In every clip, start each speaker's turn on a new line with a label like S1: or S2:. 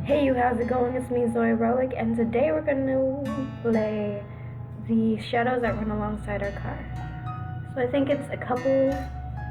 S1: Hey you, how's it going? It's me, Zoe Relic, and today we're gonna play the shadows that run alongside our car. So I think it's a couple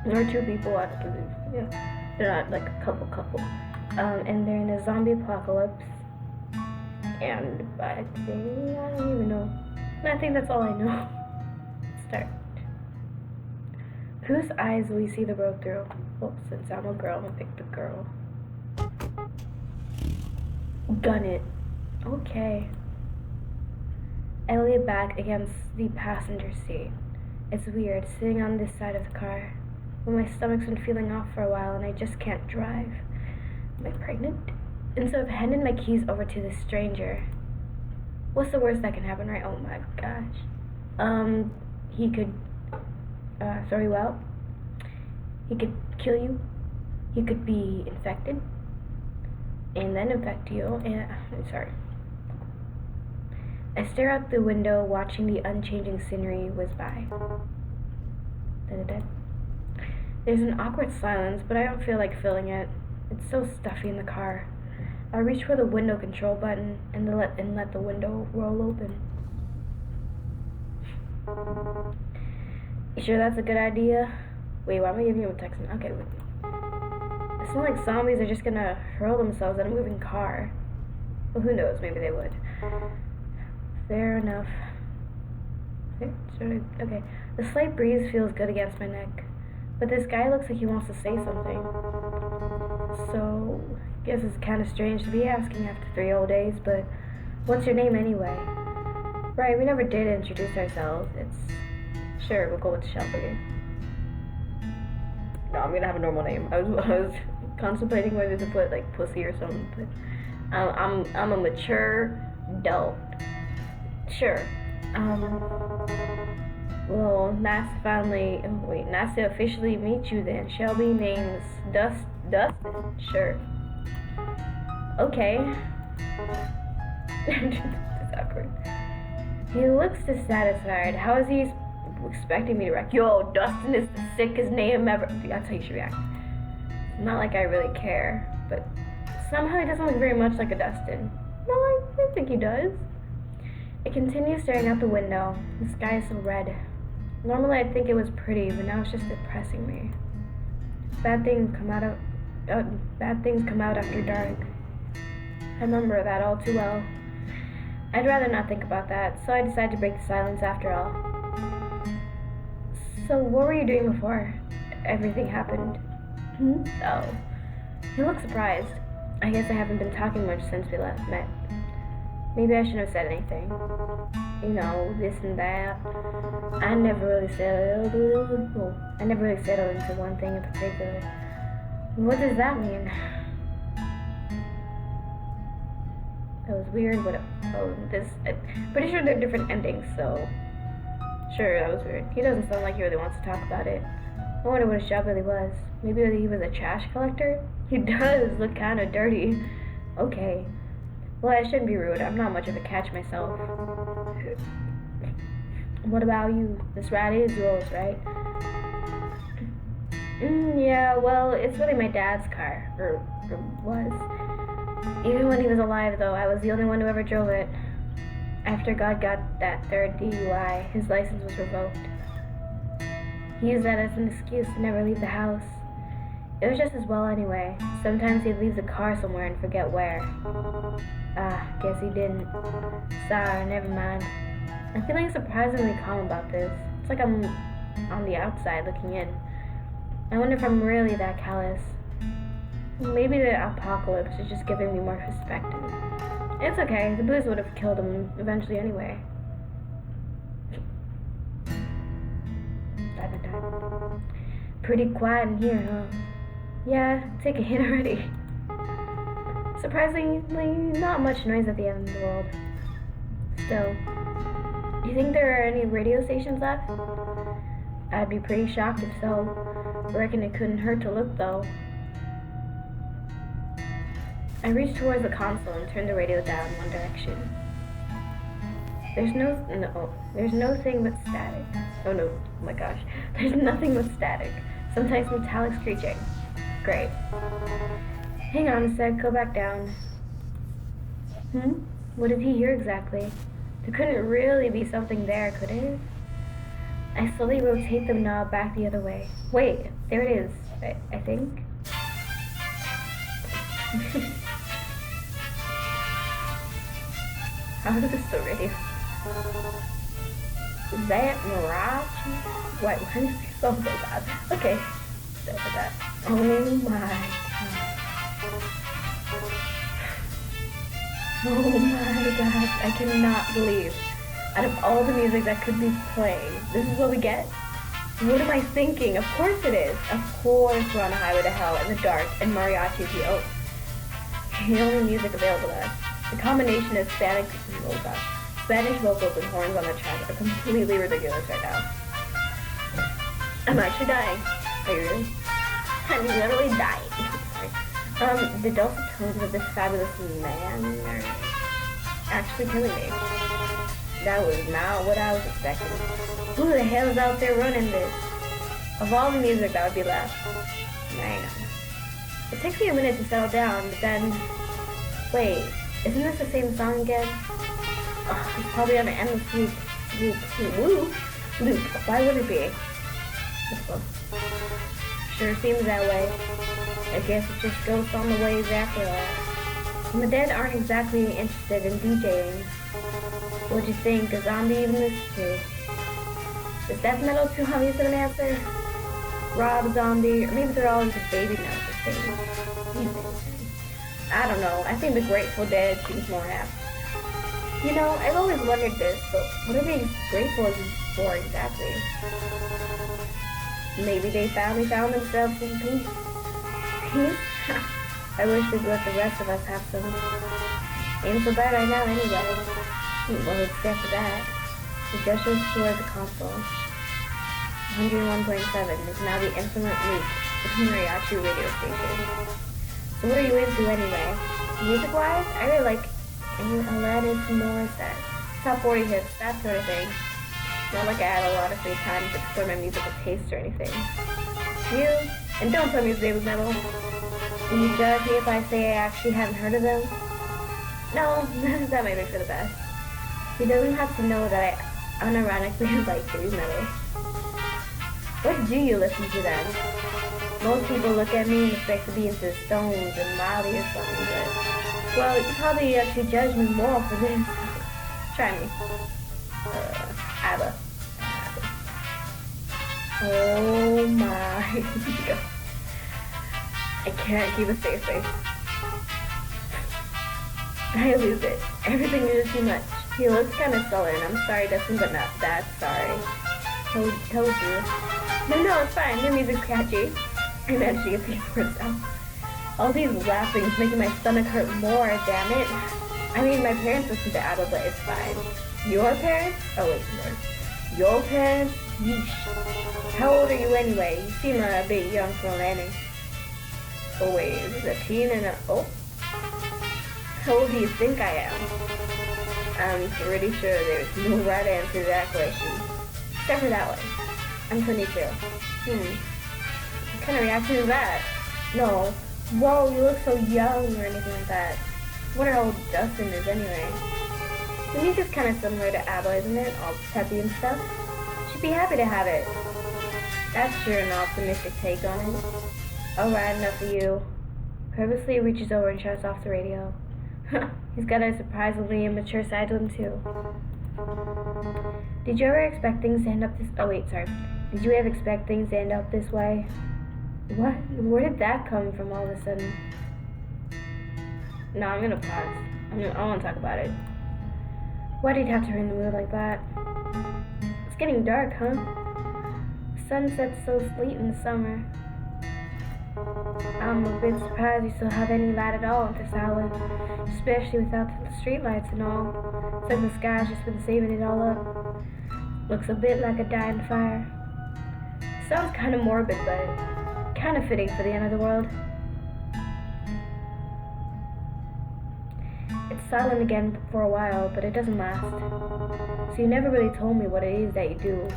S1: or two people, I believe. Yeah, they're not like a couple. And they're in a zombie apocalypse. And I don't even know. I think that's all I know. Start. Whose eyes will you see the road through? Well, since I'm a girl, I'm gonna pick the girl. Gun it. Okay. I lay back against the passenger seat. It's weird, sitting on this side of the car, when my stomach's been feeling off for a while and I just can't drive. Am I pregnant? And so I've handed my keys over to this stranger. What's the worst that can happen, right? Oh my gosh. He could throw you out. He could kill you. He could be infected. And then infect you, and sorry. I stare out the window, watching the unchanging scenery whiz by. Da-da-da. There's an awkward silence, but I don't feel like filling it. It's so stuffy in the car. I reach for the window control button and let the window roll open. You sure that's a good idea? Wait, why am I giving you a text? Okay, wait. It seems like zombies are just gonna hurl themselves at a moving car. Well, who knows? Maybe they would. Fair enough. Okay. The slight breeze feels good against my neck, but this guy looks like he wants to say something. So, guess it's kind of strange to be asking after 3 whole days, but what's your name anyway? Right, we never did introduce ourselves. Sure, we'll go with Shelby. No, I'm gonna have a normal name. I was contemplating whether to put like pussy or something, but I'm a mature adult. Sure. Well, nice to officially meet you then. Shelby, name's Dustin. Sure. Okay. It's awkward. He looks dissatisfied. How is he expecting me to react? Yo, Dustin is the sickest name ever. That's how you should react. It's not like I really care, but somehow he doesn't look very much like a Dustin. No, I think he does. I continue staring out the window. The sky is so red. Normally I'd think it was pretty, but now it's just depressing me. Bad things come out after dark. I remember that all too well. I'd rather not think about that, so I decided to break the silence after all. So what were you doing before everything happened? Oh. You look surprised. I guess I haven't been talking much since we met. Maybe I shouldn't have said anything. You know, this and that. I never really settled into one thing in particular. What does that mean? That was weird. Pretty sure they're different endings, so. Sure, that was weird. He doesn't sound like he really wants to talk about it. I wonder what his job really was. Maybe he was a trash collector? He does look kind of dirty. Okay. Well, I shouldn't be rude. I'm not much of a catch myself. What about you? This rat is yours, right? Yeah, well, it's really my dad's car. Or was. Even when he was alive, though, I was the only one who ever drove it. After God got that third DUI, his license was revoked. He used that as an excuse to never leave the house. It was just as well anyway. Sometimes he'd leave the car somewhere and forget where. Guess he didn't. Sorry, never mind. I'm feeling surprisingly calm about this. It's like I'm on the outside looking in. I wonder if I'm really that callous. Maybe the apocalypse is just giving me more perspective. It's okay, the booze would have killed him eventually anyway. Pretty quiet in here, huh? Yeah, take a hit already. Surprisingly, not much noise at the end of the world. Still, do you think there are any radio stations left? I'd be pretty shocked if so. Reckon it couldn't hurt to look though. I reached towards the console and turned the radio down one direction. There's nothing but static. Oh my gosh. There's nothing but static. Sometimes metallic screeching. Great. Hang on a sec, go back down. Hmm? What did he hear exactly? There couldn't really be something there, could it? I slowly rotate the knob back the other way. Wait, there it is, I think. How is this the radio? Is that Mirage? Why is this song so bad? Okay, sorry for that. Oh my god. Oh my gosh, I cannot believe. Out of all the music that could be playing, this is what we get? What am I thinking? Of course it is. Of course we're on a highway to hell in the dark and mariachi is the only music available to us. The combination of Spanish vocals and horns on the track are completely ridiculous right now. I'm actually dying. Are you really? I'm literally dying. Sorry. The dulcet tones of this fabulous man are actually killing me. That was not what I was expecting. Who the hell is out there running this? Of all the music that would be left. Man. It takes me a minute to settle down, but then... Wait, isn't this the same song again? Oh, it's probably on an endless loop. Loop. Why would it be? This one. Sure seems that way. I guess it just goes on the waves after all. And the dead aren't exactly interested in DJing. What'd you think? A zombie even listen to? Is death metal too obvious of an answer? Rob Zombie, or maybe they're all into baby notes or things. I don't know. I think the Grateful Dead seems more apt. You know, I've always wondered this, but what are they grateful for exactly? Maybe they finally found themselves in peace. Peace? I wish they'd let the rest of us have some. Ain't so bad right now anyway. Well, except for that. The gestures toward the console. 101.7 is now the infinite loop of the mariachi radio station. So what are you into anyway? Music-wise, I really like Alanis Morissette, top 40 hits, that sort of thing. Not like I had a lot of free time to explore my musical taste or anything. You? And don't tell me it's baby metal. Will you judge me if I say I actually haven't heard of them? No, that might be for the best. He doesn't have to know that I unironically like baby metal. What do you listen to then? Most people look at me and expect to be into Stones and Molly or something, but... Well, you probably actually judge me more for this. Try me. ABBA. Oh my god. I can't keep a straight face. I lose it. Everything is too much. He looks kind of sullen. I'm sorry, Dustin, but not that sorry. Told you. No, it's fine. Your music's catchy. I managed to get these words out. All these laughing's making my stomach hurt more, damn it. I mean, my parents listen to ABBA, but it's fine. Your parents? Oh, wait, your parents? Yeesh. How old are you anyway? You seem a bit young for a landing. Oh, wait, is this a teen and a... Oh. How old do you think I am? I'm pretty sure there's no right answer to that question. Except for that one. I'm 22. What kind of reaction is that? No. Whoa, you look so young or anything like that. I wonder how old Dustin is anyway. The music's kind of similar to ABBA, isn't it? All peppy and stuff. Should be happy to have it. That's sure an optimistic take on it. Alright, enough of you. Purposely reaches over and shuts off the radio. He's got a surprisingly immature side to him too. Did you ever expect things to end up this... Oh wait, sorry. Did you ever expect things to end up this way? What? Where did that come from all of a sudden? No, I'm gonna pause. I want to talk about it. Why did you have to ruin the mood like that? It's getting dark, huh? The sun sets so late in the summer. I'm a bit surprised you still have any light at all at this hour, especially without the street lights and all. It's like the sky's just been saving it all up. Looks a bit like a dying fire. Sounds kind of morbid, but kind of fitting for the end of the world. It's silent again for a while, but it doesn't last. So you never really told me what it is that you do.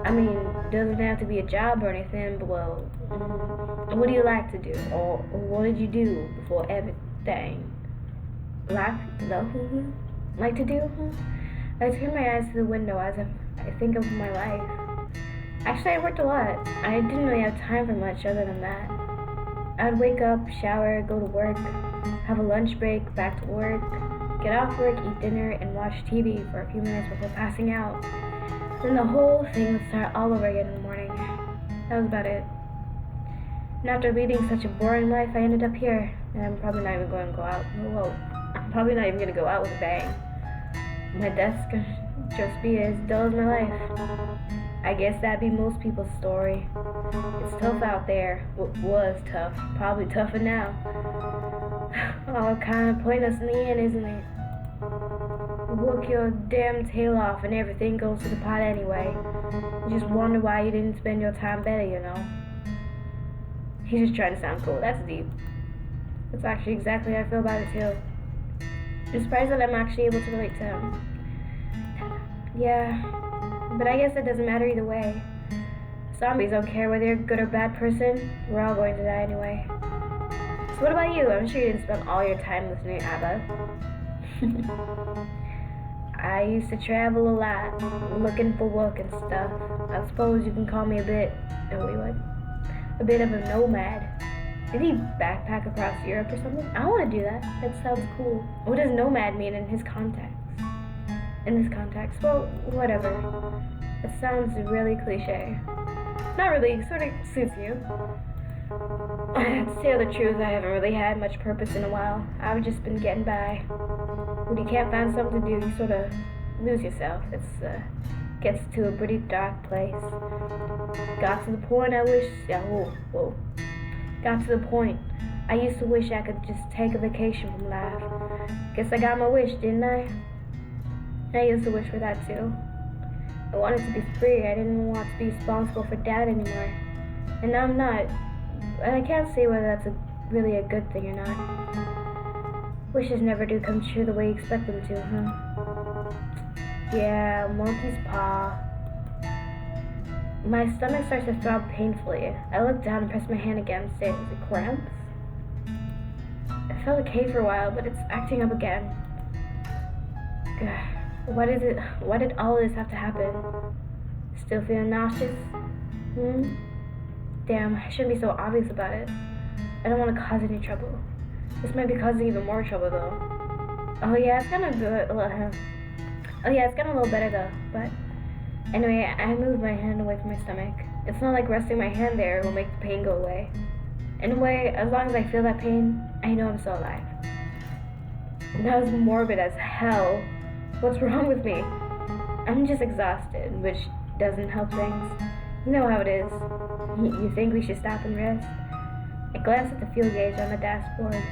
S1: I mean, it doesn't have to be a job or anything, but well, what do you like to do? Or what did you do before everything? like to do? I turn my eyes to the window as if I think of my life. Actually, I worked a lot. I didn't really have time for much other than that. I'd wake up, shower, go to work, have a lunch break, back to work, get off work, eat dinner, and watch TV for a few minutes before passing out. Then the whole thing would start all over again in the morning. That was about it. And after leading such a boring life, I ended up here. And I'm probably not even going to go out. Well, I'm probably not even going to go out with a bang. My death's going to just be as dull as my life. I guess that'd be most people's story. It's tough out there. Was tough. Probably tougher now. All kind of pointless in the end, isn't it? Work your damn tail off and everything goes to the pot anyway. You just wonder why you didn't spend your time better, you know. He's just trying to sound cool. That's deep. That's actually exactly how I feel about it too. I'm surprised that I'm actually able to relate to him. Yeah, but I guess it doesn't matter either way. Zombies don't care whether you're a good or bad person. We're all going to die anyway. So what about you? I'm sure you didn't spend all your time listening to ABBA. I used to travel a lot, looking for work and stuff. I suppose you can call me a bit of a nomad. Did he backpack across Europe or something? I want to do that. That sounds cool. What does nomad mean in his context? In this context? Well, whatever. It sounds really cliche. Not really, sort of suits you. To tell the truth, I haven't really had much purpose in a while. I've just been getting by. When you can't find something to do, you sort of lose yourself. It's gets to a pretty dark place. Got to the point Got to the point. I used to wish I could just take a vacation from life. Guess I got my wish, didn't I? I used to wish for that too. I wanted to be free. I didn't want to be responsible for Dad anymore. And now I'm not. And I can't say whether that's really a good thing or not. Wishes never do come true the way you expect them to, huh? Yeah, monkey's paw. My stomach starts to throb painfully. I look down and press my hand against it. Is it cramps? It felt okay for a while, but it's acting up again. Why did all of this have to happen? Still feeling nauseous? Damn, I shouldn't be so obvious about it. I don't want to cause any trouble. This might be causing even more trouble, though. Oh yeah, it's gonna it's getting a little better, though. But anyway, I moved my hand away from my stomach. It's not like resting my hand there will make the pain go away. Anyway, as long as I feel that pain, I know I'm still alive. That was morbid as hell. What's wrong with me? I'm just exhausted, which doesn't help things. You know how it is. You think we should stop and rest? I glanced at the fuel gauge on the dashboard.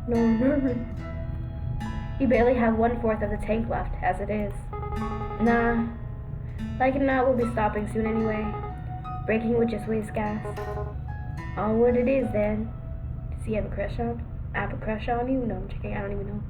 S1: Nervous. You barely have 1/4 of the tank left, as it is. Nah. Like it or not, we'll be stopping soon anyway. Braking would just waste gas. Onward it is, then. Does he have a crush on? I have a crush on you? No, I'm checking. I don't even know.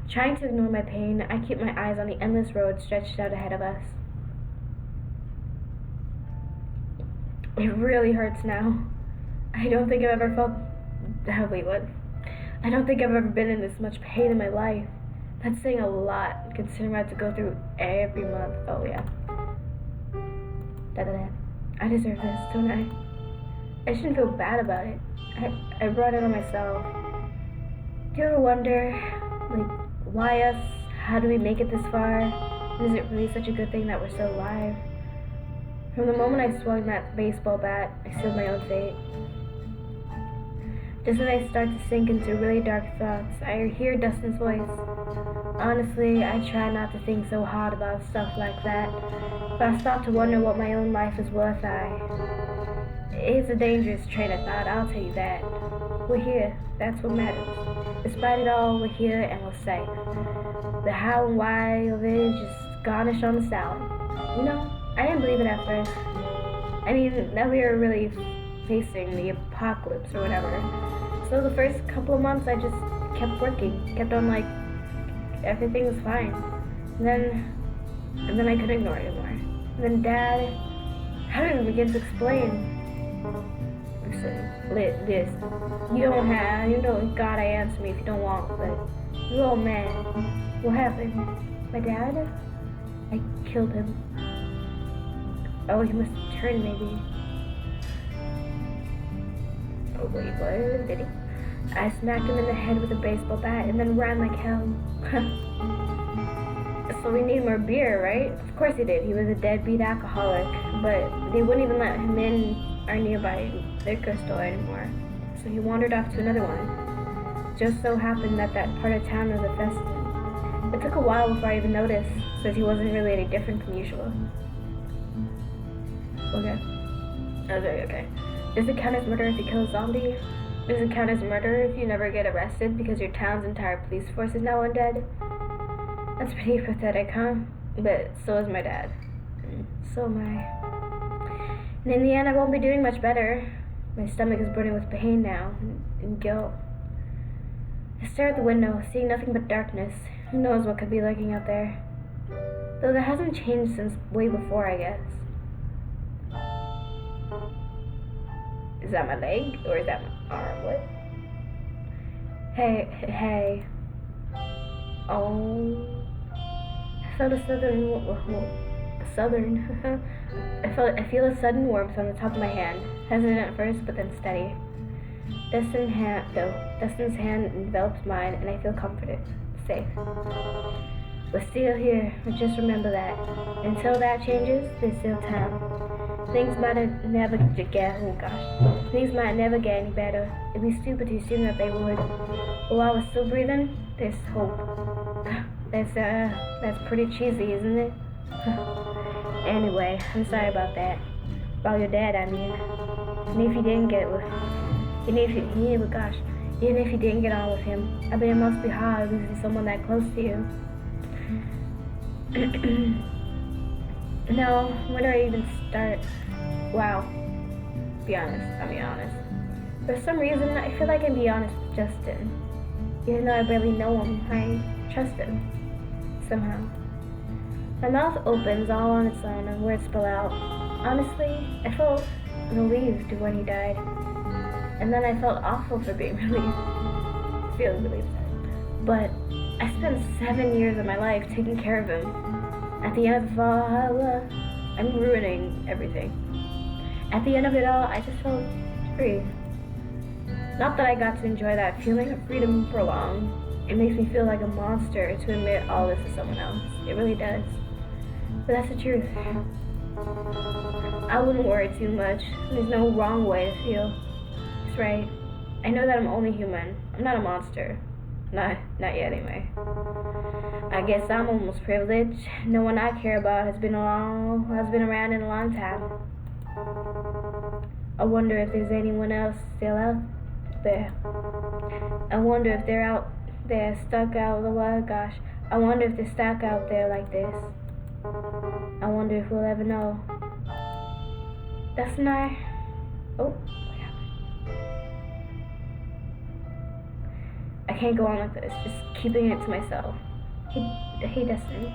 S1: Trying to ignore my pain, I keep my eyes on the endless road stretched out ahead of us. It really hurts now. I don't think I've ever felt... I don't think I've ever been in this much pain in my life. That's saying a lot, considering I have to go through every month. Oh, yeah. I deserve this, don't I? I shouldn't feel bad about it. I brought it on myself. Do you ever wonder, why us? How do we make it this far? Is it really such a good thing that we're still alive? From the moment I swung that baseball bat, I sealed my own fate. Just as I start to sink into really dark thoughts, I hear Dustin's voice. Honestly, I try not to think so hard about stuff like that, but I stop to wonder what my own life is worth. It's a dangerous train of thought, I'll tell you that. We're here, that's what matters. Despite it all, we're here and we're safe. The how and why of it is just garnish on the salad. You know, I didn't believe it at first. I mean, that we were really facing the apocalypse or whatever. So the first couple of months I just kept working, kept on everything was fine. And then I couldn't ignore it anymore. And then Dad, how do I begin to explain? listen, you don't gotta answer me if you don't want, but you old man, what happened? My dad? I killed him. Oh, he must have turned maybe. Oh wait, what? Did he? I smacked him in the head with a baseball bat and then ran like hell. So we need more beer, right? Of course he did. He was a deadbeat alcoholic, but they wouldn't even let him in our nearby liquor store anymore. So he wandered off to another one. Just so happened that part of town was infested. It took a while before I even noticed, since he wasn't really any different from usual. Okay. Okay. Does it count as murder if you kill a zombie? Does it count as murder if you never get arrested because your town's entire police force is now undead? That's pretty pathetic, huh? But so is my dad. So am I. And in the end, I won't be doing much better. My stomach is burning with pain now, and guilt. I stare at the window, seeing nothing but darkness. Who knows what could be lurking out there? Though that hasn't changed since way before, I guess. Is that my leg? Or is that my arm? What? Hey. Oh. I felt a I feel a sudden warmth on the top of my hand. Hesitant at first, but then steady. Dustin's hand envelops mine, and I feel comforted. Safe. We're still here, but just remember that. Until that changes, there's still time. Things might never get any better. It'd be stupid to assume that they would. But while we're still breathing, there's hope. That's pretty cheesy, isn't it? Anyway, I'm sorry about that. About your dad, I mean. And if you didn't get even if you didn't get on with him, I bet it must be hard losing someone that close to you. No, where do I even start? Wow. Be honest. For some reason, I feel like I can be honest with Justin. Even though I barely know him, I trust him. Somehow. My mouth opens all on its own and words spill out. Honestly, I felt relieved when he died. And then I felt awful for being feeling relieved. But I spent 7 years of my life taking care of him. At the end of it all, I'm ruining everything. At the end of it all, I just felt free. Not that I got to enjoy that feeling of freedom for long. It makes me feel like a monster to admit all this to someone else. It really does. But that's the truth. I wouldn't worry too much. There's no wrong way to feel. It's right. I know that I'm only human. I'm not a monster. Not yet, anyway. I guess I'm almost privileged. No one I care about has been around in a long time. I wonder if there's anyone else still out there. I wonder if they're out there stuck out the wild. Gosh, I wonder if they're stuck out there like this. I wonder if we'll ever know. Dustin and I. Oh. I can't go on like this, just keeping it to myself. Hey Dustin,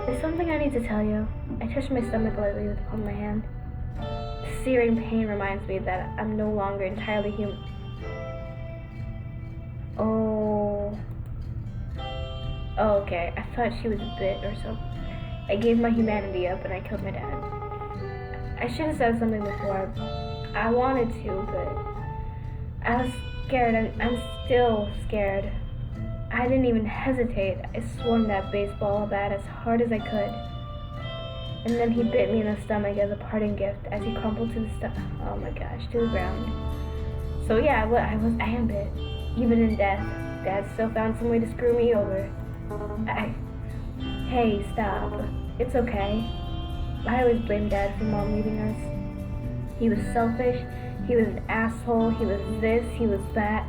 S1: there's something I need to tell you. I touched my stomach lightly with the palm of my hand. The searing pain reminds me that I'm no longer entirely human. Oh, okay. I thought she was a bit or so. I gave my humanity up and I killed my dad. I should have said something before. I wanted to, but I was scared, and I'm still scared. I didn't even hesitate. I swung that baseball bat as hard as I could. And then he bit me in the stomach as a parting gift as he crumpled to the ground. So yeah, I am bit. Even in death, Dad still found some way to screw me over. Hey, stop. It's okay. I always blame Dad for Mom leaving us. He was selfish. He was an asshole, he was this, he was that.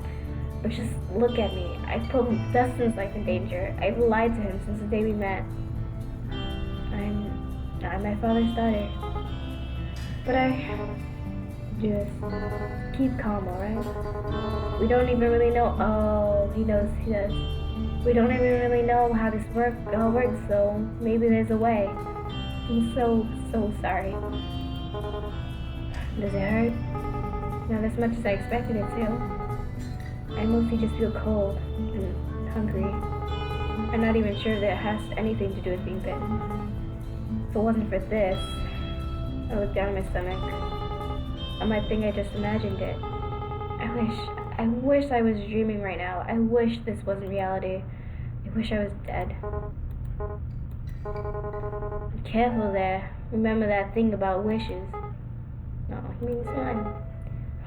S1: But just look at me. I've put Dustin's life in danger. I've lied to him since the day we met. I'm my father's daughter. But I just keep calm, alright? We don't even really know. Oh, he does. We don't even really know how this all works, so maybe there's a way. I'm so sorry. Does it hurt? not as much as I expected it to. I mostly just feel cold and hungry. I'm not even sure that it has anything to do with being bitten. If it wasn't for this, I looked down at my stomach. I might think I just imagined it. I wish I was dreaming right now. I wish this wasn't reality. I wish I was dead. Be careful there. Remember that thing about wishes. No, you mean son.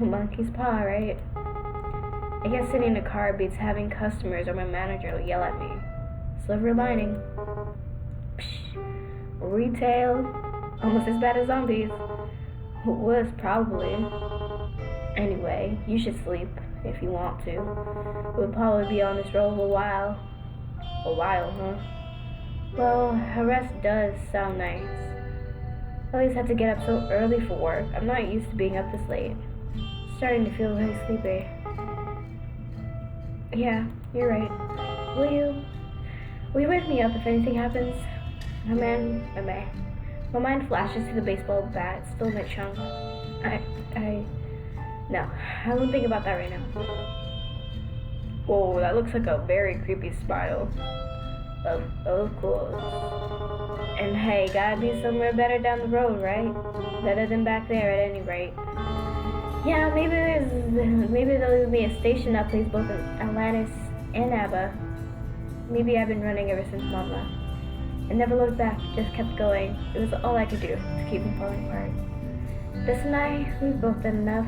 S1: A monkey's paw, right? I guess sitting in a car beats having customers or my manager yell at me. Silver lining. Psh. Retail. Almost as bad as zombies. Was probably. Anyway, you should sleep if you want to. We'll probably be on this road a while. A while, huh? Well, a rest does sound nice. I always have to get up so early for work. I'm not used to being up this late. Starting to feel really sleepy. Yeah, you're right. Will you wake me up if anything happens? My mind flashes to the baseball bat still in the trunk. No, I won't think about that right now. Whoa, that looks like a very creepy smile. Of course. And hey, gotta be somewhere better down the road, right? Better than back there at any rate. Yeah, maybe there'll be a station that plays both Atlantis and ABBA. Maybe I've been running ever since Mom left. I never looked back, just kept going. It was all I could do to keep from falling apart. This and I, we've both done enough.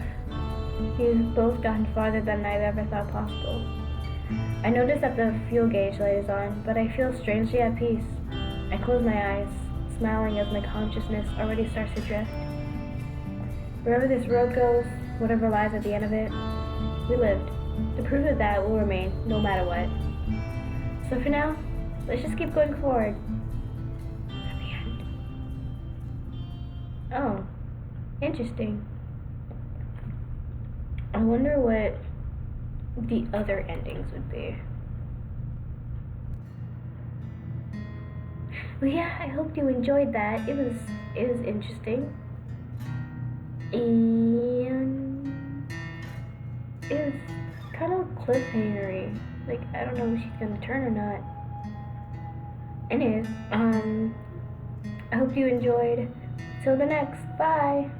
S1: We've both gotten farther than I've ever thought possible. I notice that the fuel gauge light is on, but I feel strangely at peace. I close my eyes, smiling as my consciousness already starts to drift. Wherever this road goes, whatever lies at the end of it, we lived. The proof of that will remain no matter what. So for now, let's just keep going forward. At the end. Oh, interesting. I wonder what the other endings would be. Well, yeah, I hope you enjoyed that. It was interesting. And it was kind of cliffhangery. Like, I don't know if she's gonna turn or not. Anyways, I hope you enjoyed. Till the next, bye!